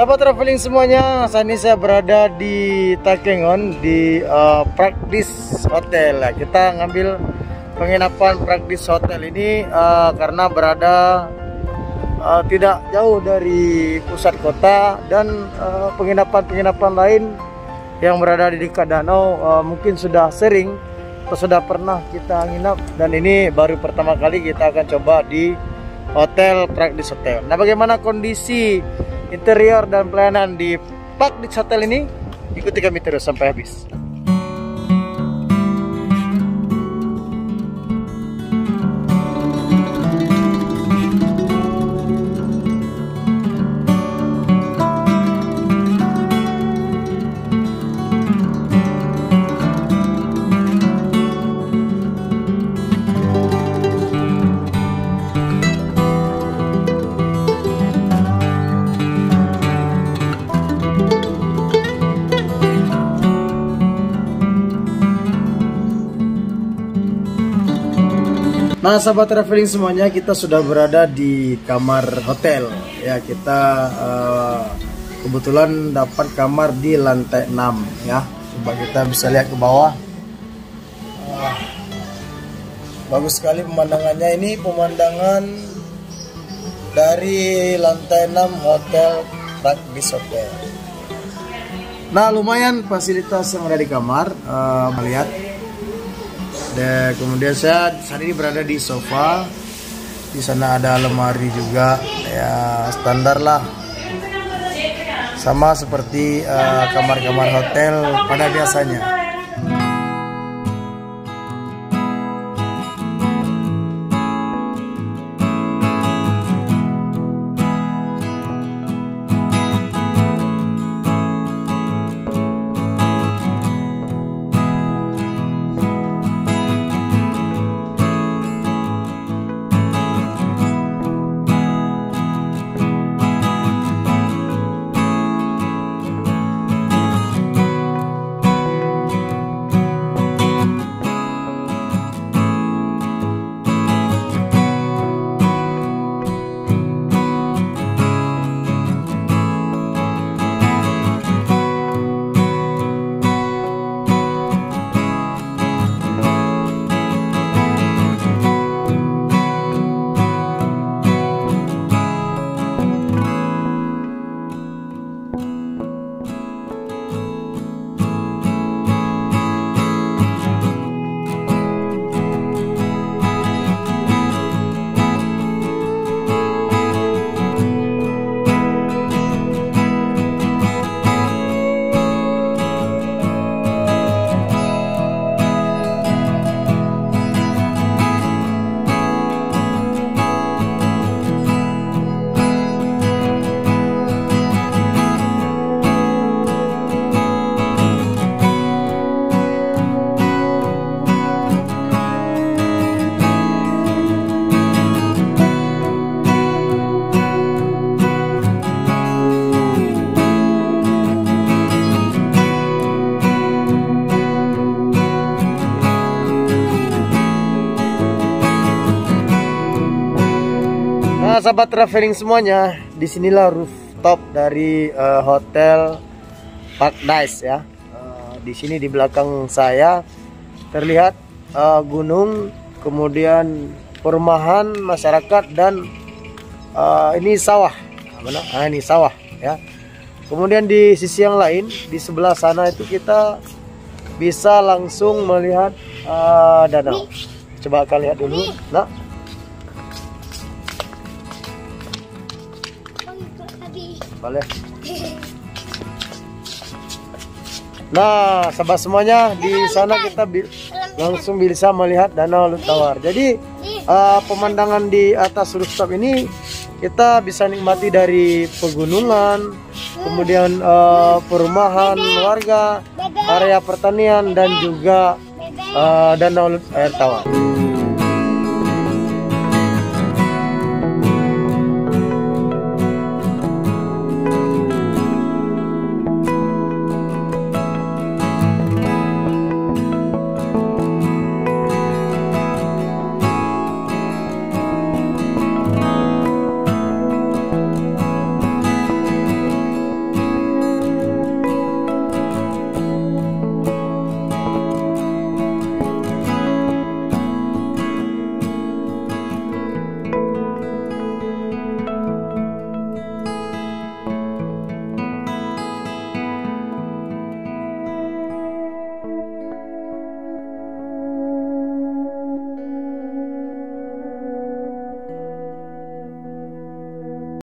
Sahabat traveling semuanya, saat ini saya berada di Takengon di Practice Hotel. Kita ngambil penginapan Practice Hotel ini karena berada tidak jauh dari pusat kota dan penginapan-penginapan lain yang berada di dekat danau mungkin sudah sering atau sudah pernah kita nginap, dan ini baru pertama kali kita akan coba di Hotel Practice Hotel. Nah, bagaimana kondisi interior dan pelayanan di Practice Hotel ini? Ikuti kami terus sampai habis. Nah, sahabat traveling semuanya, kita sudah berada di kamar hotel. Ya, kita kebetulan dapat kamar di lantai 6 ya. Coba kita bisa lihat ke bawah. Bagus sekali pemandangannya. Ini pemandangan dari lantai 6 Hotel Practice Hotel. Nah, lumayan fasilitas yang ada di kamar. Melihat. Dan kemudian saya saat ini berada di sofa. Di sana ada lemari juga, ya standar lah, sama seperti kamar-kamar hotel pada biasanya. Nah, sahabat traveling semuanya, disinilah rooftop dari Hotel Practice ya. Di sini di belakang saya terlihat gunung, kemudian perumahan masyarakat, dan ini sawah. Nah, ini sawah ya. Kemudian di sisi yang lain, di sebelah sana itu kita bisa langsung melihat danau. Coba kalian lihat dulu. Nah, boleh. Nah, sahabat semuanya, di sana kita langsung bisa melihat Danau Lutawar. Jadi pemandangan di atas rooftop ini kita bisa nikmati dari pegunungan, kemudian perumahan warga, area pertanian, dan juga Danau Air Tawar.